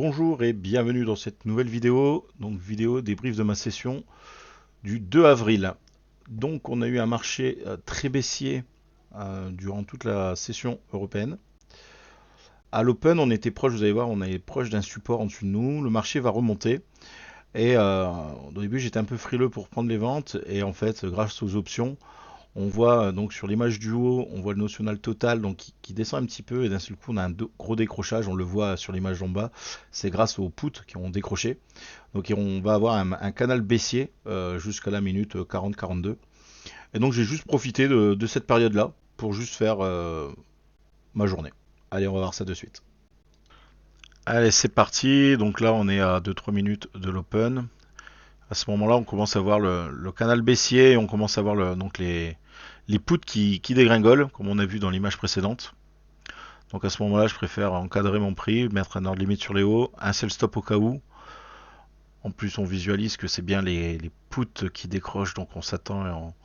Bonjour et bienvenue dans cette nouvelle vidéo, donc vidéo débrief de ma session du 2 avril. Donc on a eu un marché très baissier durant toute la session européenne. À l'open, on était proche, vous allez voir, on est proche d'un support en dessous de nous. Le marché va remonter et au début j'étais un peu frileux pour prendre les ventes et en fait grâce aux options, on voit donc sur l'image du haut, on voit le notional total donc qui descend un petit peu et d'un seul coup on a un gros décrochage, on le voit sur l'image d'en bas, c'est grâce aux puts qui ont décroché. Donc on va avoir un canal baissier jusqu'à la minute 40-42. Et donc j'ai juste profité de cette période-là pour juste faire ma journée. Allez, on va voir ça de suite. Allez, c'est parti. Donc là, on est à 2-3 minutes de l'open. À ce moment-là, on commence à voir le canal baissier et on commence à voir donc les puts qui dégringolent, comme on a vu dans l'image précédente. Donc à ce moment-là, je préfère encadrer mon prix, mettre un ordre limite sur les hauts, un seul stop au cas où. En plus, on visualise que c'est bien les puts qui décrochent, donc on s'attend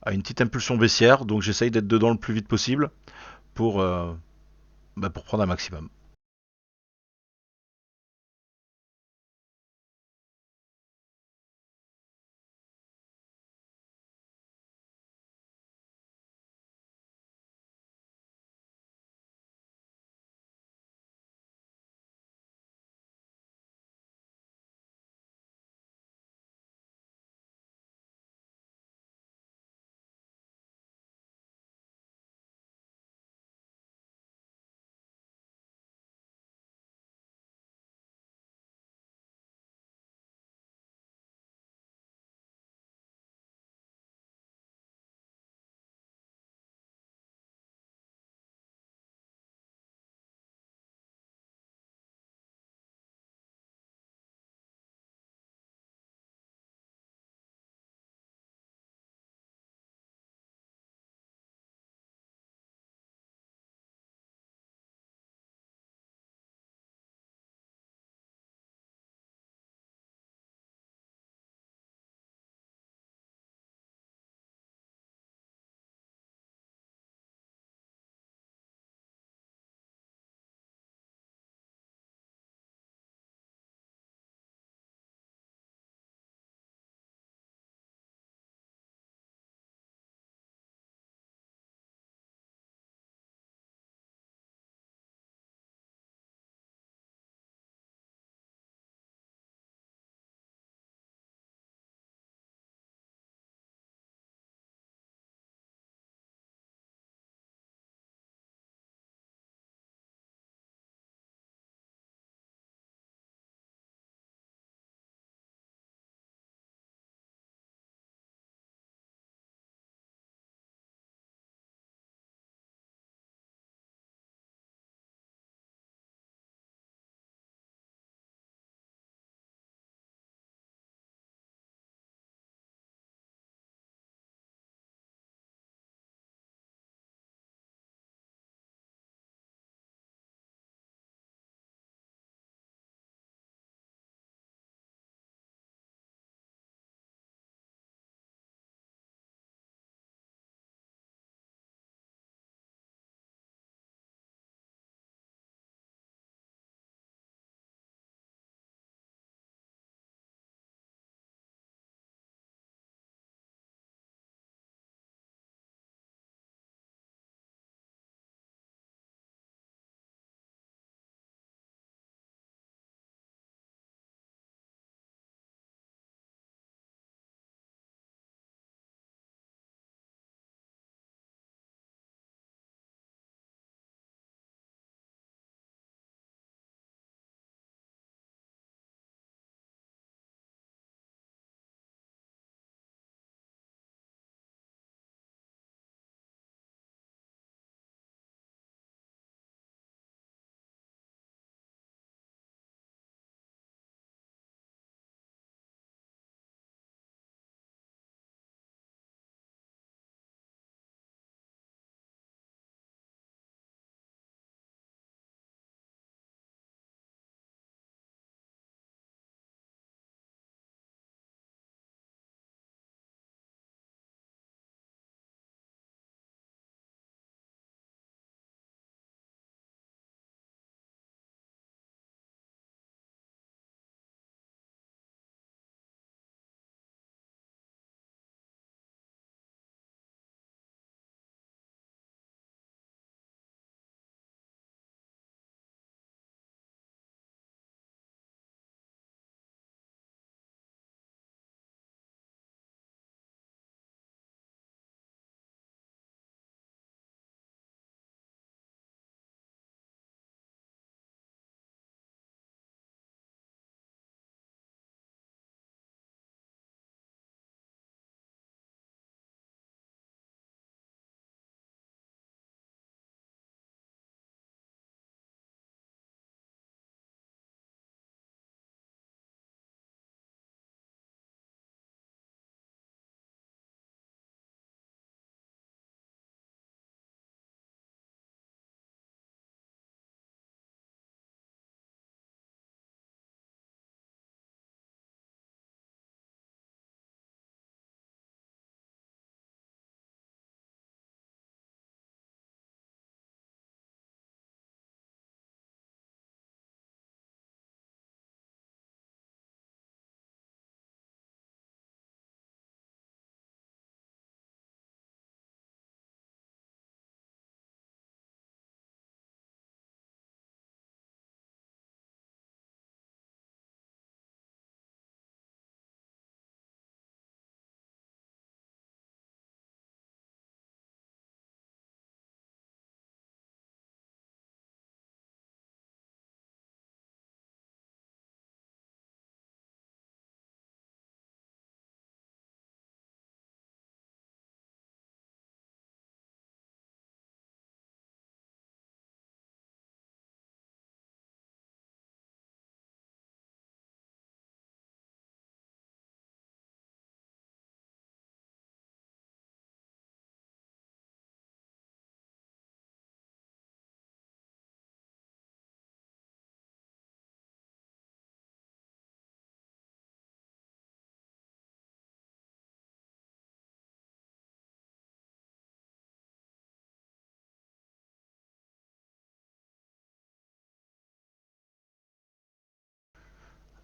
à une petite impulsion baissière. Donc j'essaye d'être dedans le plus vite possible pour, pour prendre un maximum.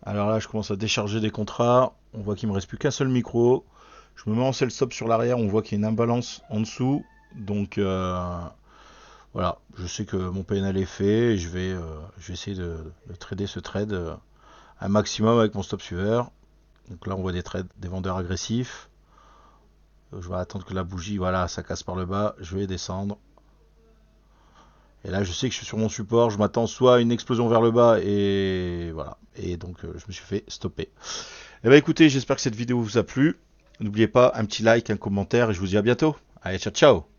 Alors là, je commence à décharger des contrats. On voit qu'il me reste plus qu'un seul micro. Je me mets en sell stop sur l'arrière. On voit qu'il y a une imbalance en dessous. Donc voilà, je sais que mon PNL est fait. Et je vais essayer de trader ce trade un maximum avec mon stop suiveur. Donc là, on voit des vendeurs agressifs. Je vais attendre que la bougie, voilà, ça casse par le bas. Je vais descendre. Et là, je sais que je suis sur mon support. Je m'attends soit à une explosion vers le bas et voilà. Et donc, je me suis fait stopper. Eh ben, écoutez, j'espère que cette vidéo vous a plu. N'oubliez pas un petit like, un commentaire et je vous dis à bientôt. Allez, ciao, ciao.